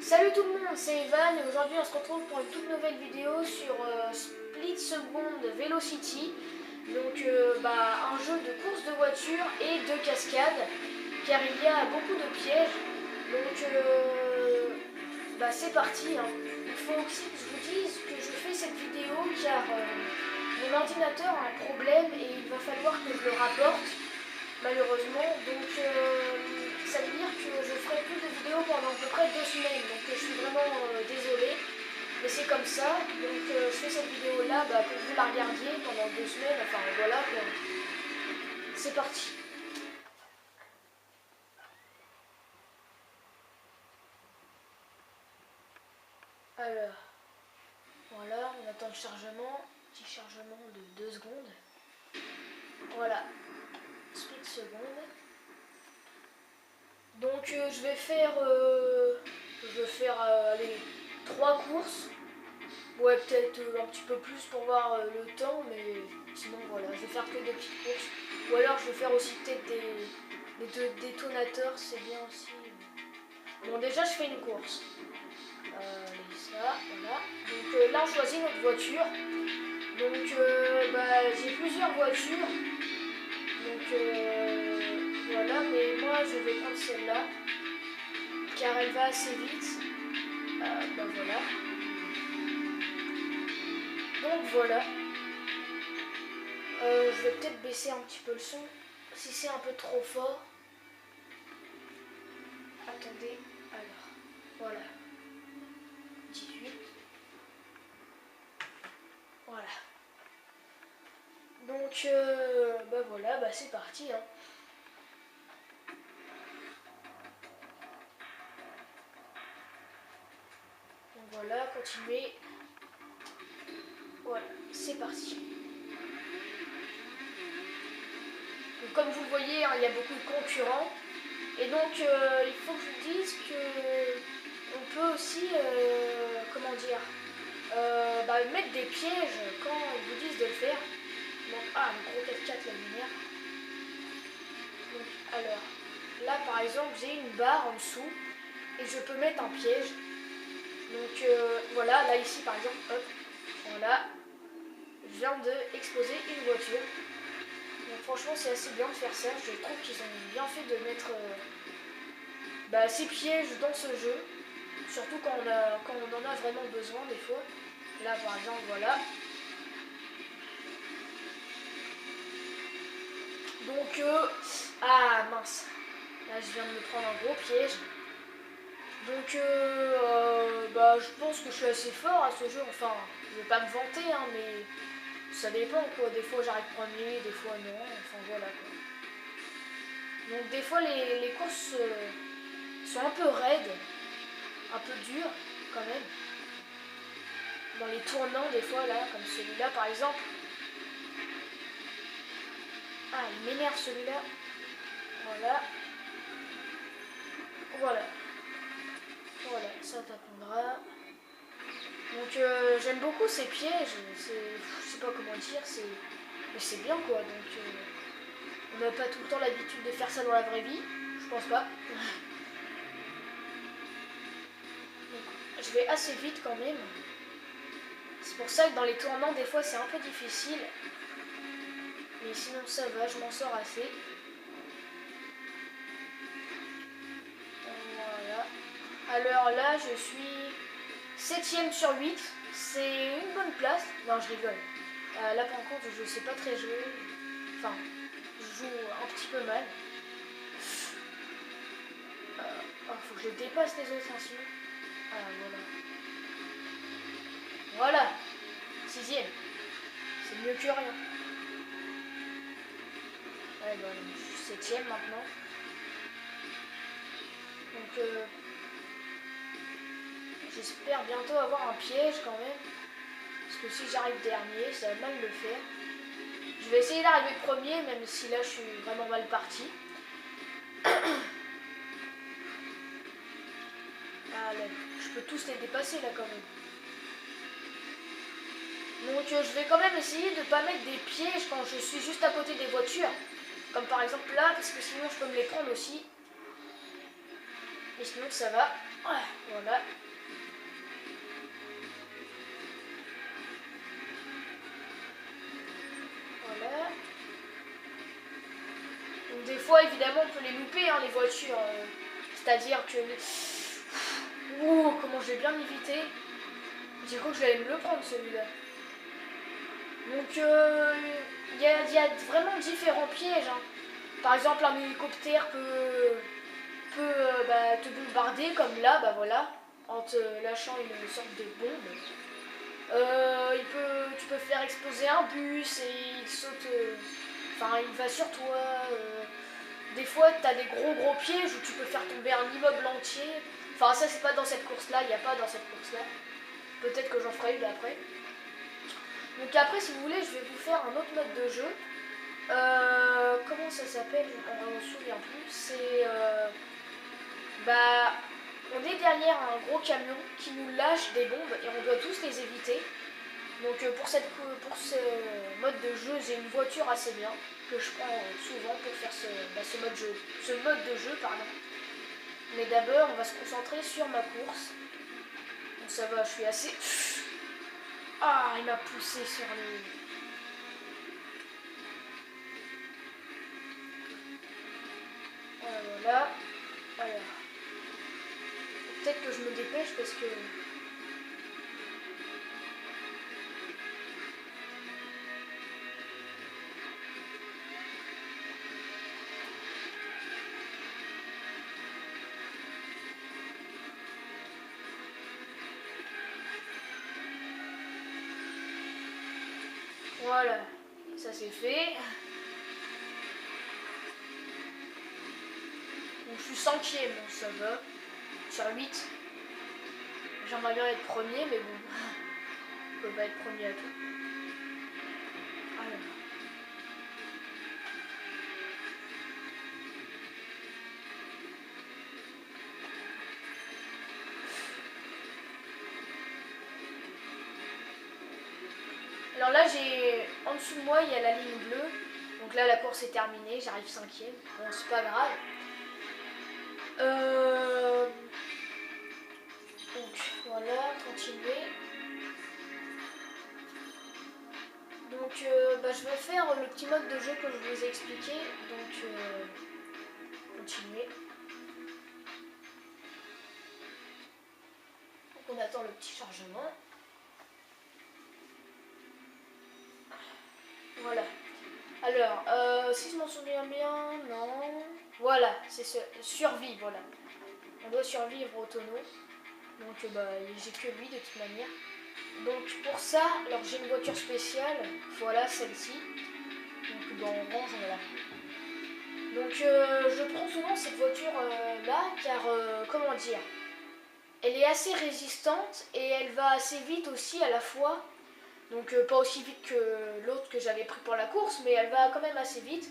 Salut tout le monde, c'est Evan et aujourd'hui on se retrouve pour une toute nouvelle vidéo sur Split Second Velocity. Donc un jeu de course de voiture et de cascade car il y a beaucoup de pièges. Donc c'est parti, hein. Il faut aussi que je vous dise que je fais cette vidéo car mon ordinateur a un problème et il va falloir que je le rapporte malheureusement. Donc ça veut dire que je ferai plus de vidéos pendant à peu près 2 semaines. Donc je suis vraiment désolée. Mais c'est comme ça. Donc je fais cette vidéo là pour que vous la regardiez pendant 2 semaines. Enfin voilà quoi. C'est parti. Alors, voilà, on attend le chargement. Petit chargement de 2 secondes. Voilà. Split seconde. Donc je vais faire allez, 3 courses. Ouais, peut-être un petit peu plus pour voir le temps, mais sinon voilà, je vais faire que des petites courses. Ou alors je vais faire aussi peut-être des détonateurs, c'est bien aussi. Bon, déjà je fais une course. Allez, ça, voilà. Donc là on choisit notre voiture. Donc j'ai plusieurs voitures. Donc voilà, mais moi je vais prendre celle-là car elle va assez vite. Voilà. Donc voilà. Je vais peut-être baisser un petit peu le son si c'est un peu trop fort. Attendez, alors voilà. 18. Voilà. Donc voilà, c'est parti, hein. Donc voilà, continuez. Voilà, c'est parti. Donc, comme vous le voyez, hein, il y a beaucoup de concurrents. Et donc il faut que je vous dise que on peut aussi mettre des pièges quand ils vous disent de le faire. Donc le gros 4x4 la lumière. Donc alors là par exemple j'ai une barre en dessous et je peux mettre un piège. Donc voilà, là ici par exemple, hop, voilà, je viens d'exploser une voiture. Donc franchement c'est assez bien de faire ça, je trouve qu'ils ont bien fait de mettre ces pièges dans ce jeu. Surtout quand on en a vraiment besoin des fois. Là par exemple voilà. Donc mince. Là je viens de me prendre un gros piège. Donc je pense que je suis assez fort à ce jeu. Enfin, je vais pas me vanter hein, mais ça dépend quoi. Des fois j'arrive premier, des fois non. Enfin voilà quoi. Donc des fois les courses sont un peu raides, un peu dures quand même. Dans les tournants des fois là, comme celui-là par exemple. Ah, il m'énerve celui-là. Voilà. Voilà. Voilà, ça t'apprendra. Donc j'aime beaucoup ces pièges. Je sais pas comment dire, mais c'est bien quoi. Donc on n'a pas tout le temps l'habitude de faire ça dans la vraie vie. Je pense pas. Donc, je vais assez vite quand même. C'est pour ça que dans les tournants des fois c'est un peu difficile. Mais sinon ça va, je m'en sors assez. Voilà. Alors là je suis 7ème sur 8. C'est une bonne place. Non je rigole. Là par contre je sais pas très jouer. Enfin je joue un petit peu mal. Faut que je dépasse les autres ainsi. Voilà. Voilà. 6ème. C'est mieux que rien. Ouais, je suis 7ème maintenant. Donc j'espère bientôt avoir un piège quand même. Parce que si j'arrive dernier, ça va mal le faire. Je vais essayer d'arriver premier, même si là je suis vraiment mal parti. Je peux tous les dépasser là quand même. Donc je vais quand même essayer de ne pas mettre des pièges quand je suis juste à côté des voitures. Comme par exemple là, parce que sinon je peux me les prendre aussi. Mais sinon ça va. Ah, voilà. Voilà. Donc des fois, évidemment, on peut les louper, hein, les voitures. C'est-à-dire que... Ouh, comment j'ai bien évité. J'ai cru que j'allais me le prendre, celui-là. Donc, il y a vraiment différents pièges. Hein. Par exemple, un hélicoptère peut te bombarder, comme là, bah voilà, en te lâchant une sorte de bombe. Tu peux faire exploser un bus et il saute... Enfin, il va sur toi. Des fois, tu as des gros pièges où tu peux faire tomber un immeuble entier. Enfin, ça, c'est pas dans cette course-là. Il n'y a pas dans cette course-là. Peut-être que j'en ferai une après. Donc après, si vous voulez, je vais vous faire un autre mode de jeu. Comment ça s'appelle? On ne se souvient plus. C'est... on est derrière un gros camion qui nous lâche des bombes et on doit tous les éviter. Donc pour ce mode de jeu, j'ai une voiture assez bien que je prends souvent pour faire ce mode de jeu. Pardon. Mais d'abord, on va se concentrer sur ma course. Bon, ça va, je suis assez... Ah, il m'a poussé sur le... Voilà. Alors. Peut-être que je me dépêche parce que... Voilà, ça c'est fait. Donc je suis 5e, bon, ça va. Sur 8. J'aimerais bien être premier, mais bon. Je peux pas être premier à tout. Alors là, en dessous de moi, il y a la ligne bleue. Donc là, la course est terminée. J'arrive 5e. Bon, c'est pas grave. Donc voilà, continuer. Donc je vais faire le petit mode de jeu que je vous ai expliqué. Donc continuer. Donc on attend le petit chargement. Voilà. Alors, si je m'en souviens bien, non. Voilà, c'est survie, voilà. On doit survivre au tonneau. Donc j'ai que lui de toute manière. Donc pour ça, alors j'ai une voiture spéciale, voilà celle-ci. Donc dans orange, voilà. Donc je prends souvent cette voiture là car comment dire, elle est assez résistante et elle va assez vite aussi à la fois. Donc pas aussi vite que l'autre que j'avais pris pour la course, mais elle va quand même assez vite.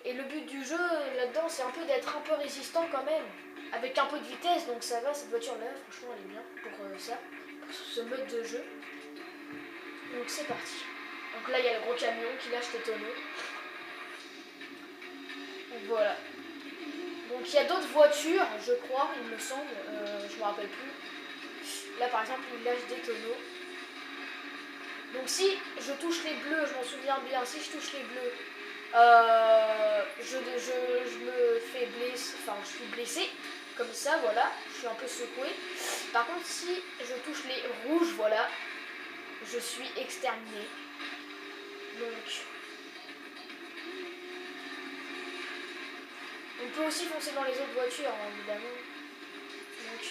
Et le but du jeu là-dedans, c'est un peu d'être un peu résistant quand même, avec un peu de vitesse, donc ça va, cette voiture-là, franchement, elle est bien pour ça, pour ce mode de jeu. Donc c'est parti. Donc là, il y a le gros camion qui lâche les tonneaux. Donc voilà. Donc il y a d'autres voitures, je crois, il me semble, je me rappelle plus. Là, par exemple, il lâche des tonneaux. Donc si je touche les bleus, je m'en souviens bien, si je touche les bleus, je me fais blesser, enfin je suis blessée, comme ça, voilà, je suis un peu secouée. Par contre, si je touche les rouges, voilà, je suis exterminée. Donc, on peut aussi foncer dans les autres voitures, hein, évidemment. Donc,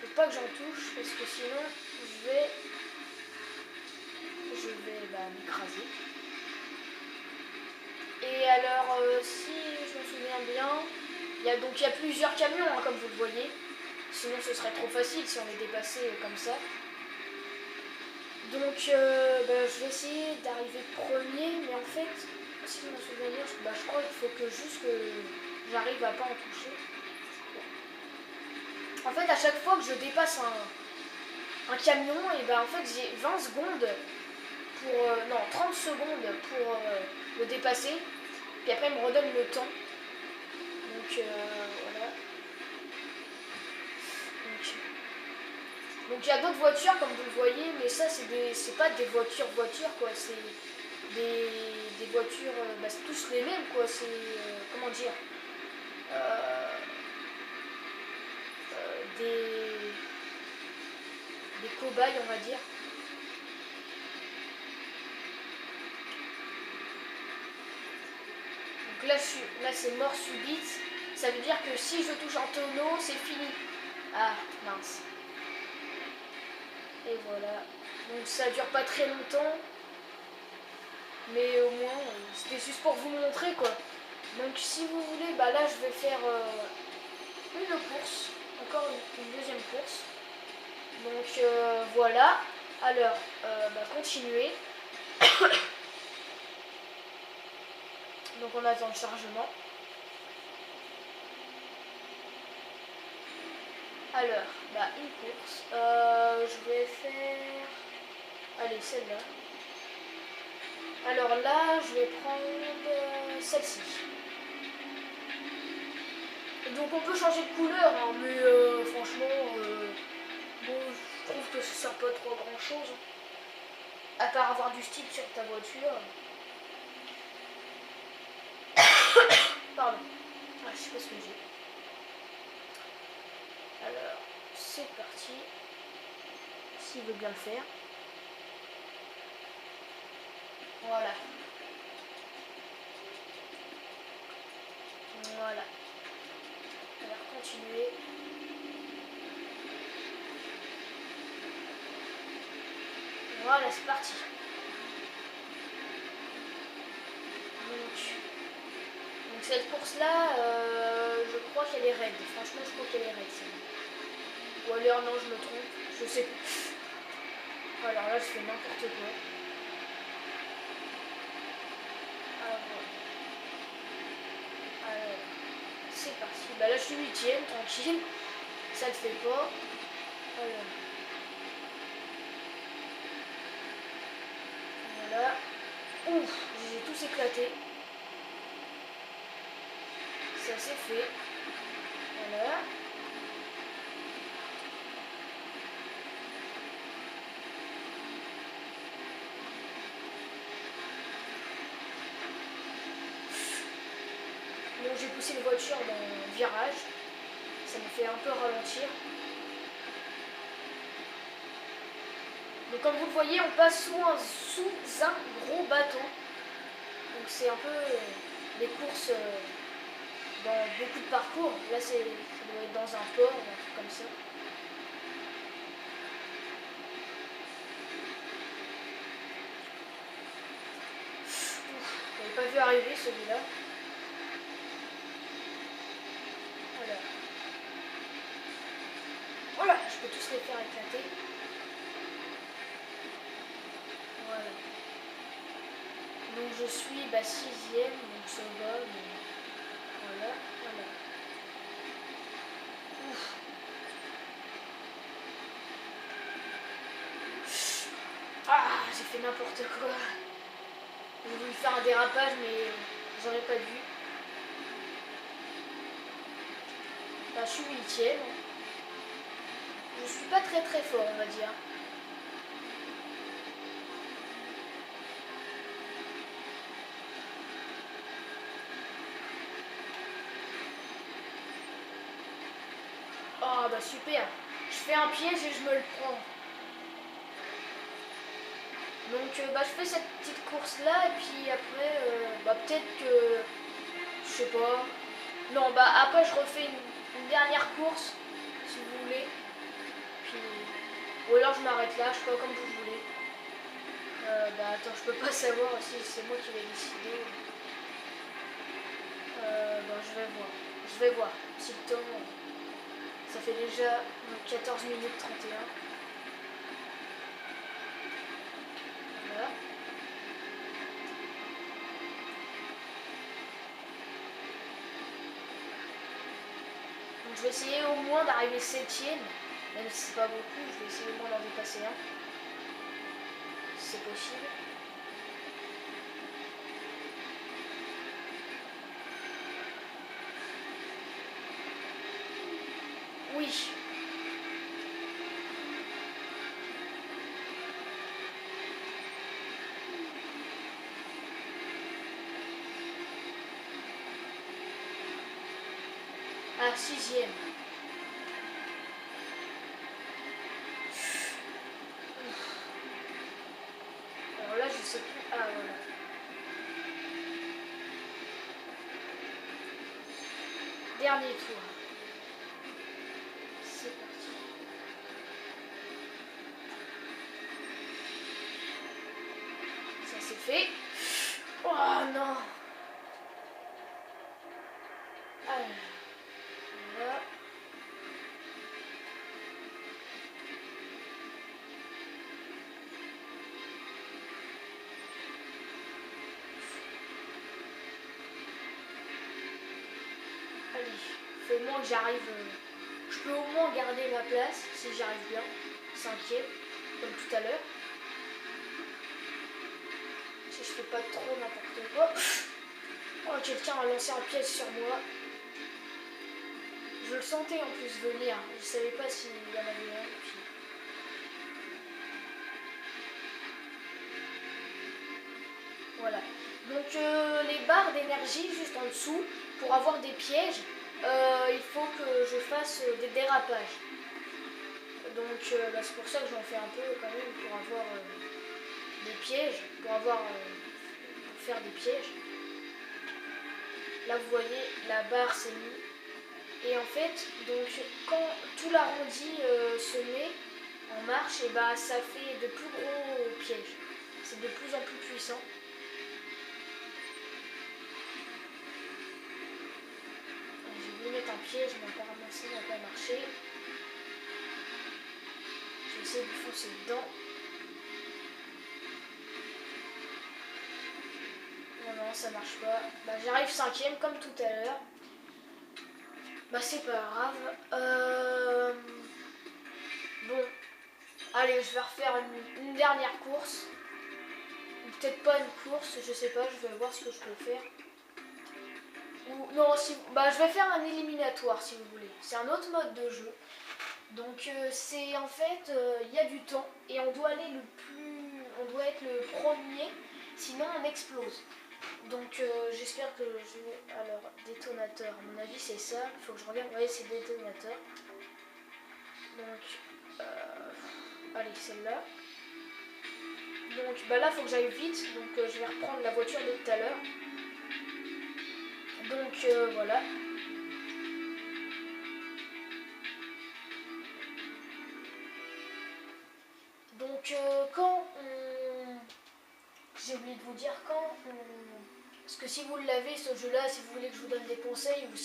faut pas que j'en touche, parce que sinon, je vais m'écraser. Et alors, si je me souviens bien, il y a plusieurs camions, hein, comme vous le voyez. Sinon, ce serait trop facile si on les dépassait comme ça. Donc, je vais essayer d'arriver premier, mais en fait, si je me souviens bien, je crois qu'il faut juste que j'arrive à pas en toucher. En fait, à chaque fois que je dépasse un camion, et en fait, j'ai 20 secondes pour... non, 30 secondes pour le dépasser. Puis après, il me redonne le temps. Donc, voilà. Donc il y a d'autres voitures comme vous le voyez, mais ça c'est pas des voitures quoi, c'est des voitures, bah, c'est tous les mêmes quoi, c'est comment dire, euh, des cobayes on va dire. Donc là c'est mort subite, ça veut dire que si je touche un tonneau c'est fini. Ah mince. Et voilà. Donc ça dure pas très longtemps. Mais au moins, c'était juste pour vous montrer quoi. Donc si vous voulez, bah là je vais faire une course. Encore une deuxième course. Donc voilà. Alors, bah, continuer. Donc on attend le chargement. Alors, bah une course. Je vais faire... Allez, celle-là. Alors là, je vais prendre celle-ci. Donc on peut changer de couleur, hein, mais franchement, bon, je trouve que ça sert pas trop à grand chose. À part avoir du style sur ta voiture. Pardon. Ah, je sais pas ce que j'ai. Alors, c'est parti. S'il veut bien le faire. Voilà. Voilà. Alors, continuer. Voilà, c'est parti. Donc cette course-là, je crois qu'elle est raide. Franchement, je crois qu'elle est raide. Ou alors, non, je me trompe. Je sais plus. Alors là, je fais n'importe quoi. Alors, c'est parti. Bah là, je suis 8ème, tranquille. Ça ne fait pas. Alors. Voilà. Ouf, j'ai tous éclaté. Ça c'est fait. Voilà. Bon, j'ai poussé les voitures dans le virage. Ça me fait un peu ralentir. Donc comme vous le voyez, on passe sous un gros bateau. Donc c'est un peu les courses dans beaucoup de parcours. Là, ça doit être dans un port ou un truc comme ça. Je n'avais pas vu arriver celui-là. Voilà. Voilà, je peux tous les faire éclater. Voilà. Donc je suis 6ème, donc ça va. Mais... Voilà, voilà. Ouf. Ah, j'ai fait n'importe quoi. J'ai voulu faire un dérapage, mais j'aurais pas dû. Bah, je suis 8ème. Je suis pas très très fort, on va dire. Oh bah super. Je fais un piège et je me le prends. Donc bah, je fais cette petite course là et puis après bah, peut-être que je sais pas. Non bah après je refais une dernière course si vous voulez. Puis ou alors je m'arrête là, je sais pas comme vous voulez. Bah attends, je peux pas savoir si c'est moi qui vais décider. Bah je vais voir. Je vais voir. Si le temps. Ça fait déjà 14 minutes 31. Voilà. Donc je vais essayer au moins d'arriver 7ème. Même si c'est pas beaucoup, je vais essayer au moins d'en dépasser un. Si c'est possible. Oui. Ah, 6e. Alors là, je sais plus. Ah, voilà. Dernier tour. C'est parti. Ça c'est fait. Oh non. Alors, voilà. Allez, faut au moins que j'arrive. Je peux au moins garder ma place si j'arrive bien. 5e, comme tout à l'heure. Si je fais pas trop n'importe quoi. Oh, quelqu'un a lancé un piège sur moi. Je le sentais en plus venir. Je savais pas s'il y en avait un. Puis... Voilà. Donc les barres d'énergie juste en dessous, pour avoir des pièges, il faut que je fasse des dérapages. Donc bah, c'est pour ça que j'en fais un peu quand même pour avoir des pièges, pour faire des pièges. Là vous voyez la barre s'est mise. Et en fait, donc quand tout l'arrondi se met en marche, et bah ça fait de plus gros pièges. C'est de plus en plus puissant. J'ai voulu mettre un piège, mais apparemment ça n'a pas marché. Je vais essayer de lui foncer dedans. Non, ça marche pas. Bah, j'arrive 5e comme tout à l'heure. Bah c'est pas grave. Bon. Allez, je vais refaire une dernière course. Ou peut-être pas une course, je sais pas, je vais voir ce que je peux faire. Ou, non, si, bah je vais faire un éliminatoire si vous voulez. C'est un autre mode de jeu. Donc c'est en fait, il y a du temps et on doit aller on doit être le premier, sinon on explose. Donc j'espère que je vais... Alors, détonateur, à mon avis c'est ça, il faut que je regarde, oui c'est détonateur. Donc, allez celle-là. Donc bah là il faut que j'aille vite, donc je vais reprendre la voiture de tout à l'heure. Donc voilà. Donc quand on... J'ai oublié de vous dire quand on... Parce que si vous l'avez ce jeu-là, si vous voulez que je vous donne des conseils ou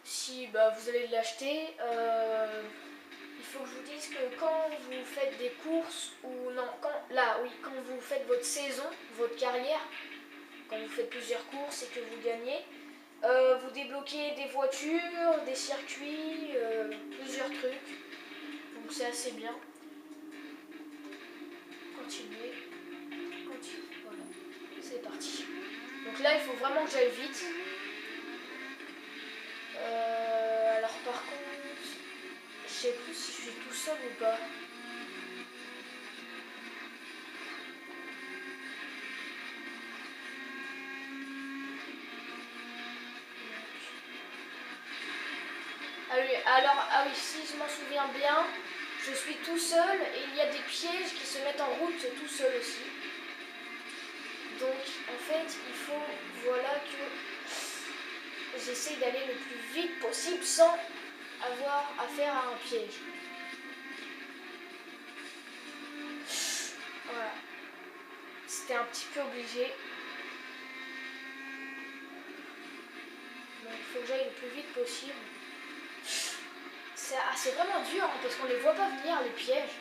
si bah, vous allez l'acheter, il faut que je vous dise que quand vous faites des courses ou non, quand vous faites votre saison, votre carrière, quand vous faites plusieurs courses et que vous gagnez, vous débloquez des voitures, des circuits, plusieurs trucs. Donc c'est assez bien. Continuez. Voilà. C'est parti. Donc là, il faut vraiment que j'aille vite. Alors par contre, je sais plus si je suis tout seul ou pas. Alors, ah oui, si je m'en souviens bien, je suis tout seul et il y a des pièges qui se mettent en route tout seul aussi. Donc en fait, il faut, voilà, que j'essaye d'aller le plus vite possible sans avoir affaire à un piège. Voilà. C'était un petit peu obligé. Donc il faut que j'aille le plus vite possible. C'est vraiment dur hein, parce qu'on les voit pas venir les pièges.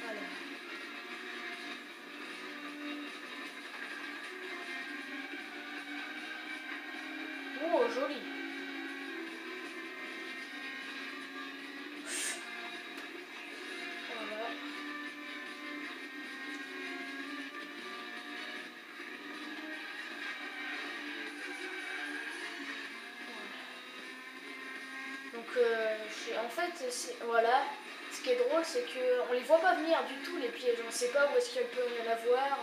Voilà. Oh, joli. Voilà. Donc en fait, voilà, ce qui est drôle, c'est qu'on les voit pas venir du tout les pièges. On sait pas où est-ce qu'il peut y en avoir.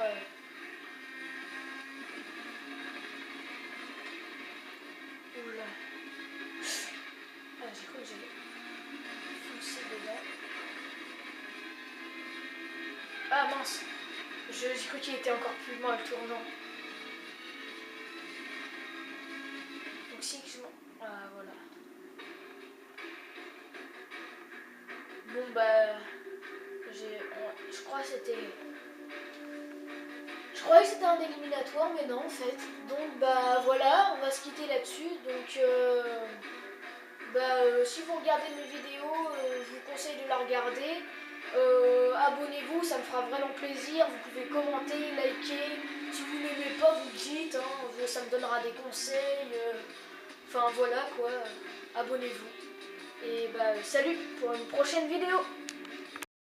mince. J'ai cru qu'il était encore plus mal tournant. Donc si je m'en... Ah voilà. Bon bah... Je crois que c'était... Je croyais que c'était un éliminatoire, mais non en fait. Donc bah voilà, on va se quitter là-dessus. Donc si vous regardez mes vidéos, je vous conseille de la regarder. Abonnez-vous, ça me fera vraiment plaisir. Vous pouvez commenter, liker. Si vous n'aimez pas, vous le dites, hein, ça me donnera des conseils. Enfin voilà quoi, abonnez-vous. Et bah salut pour une prochaine vidéo.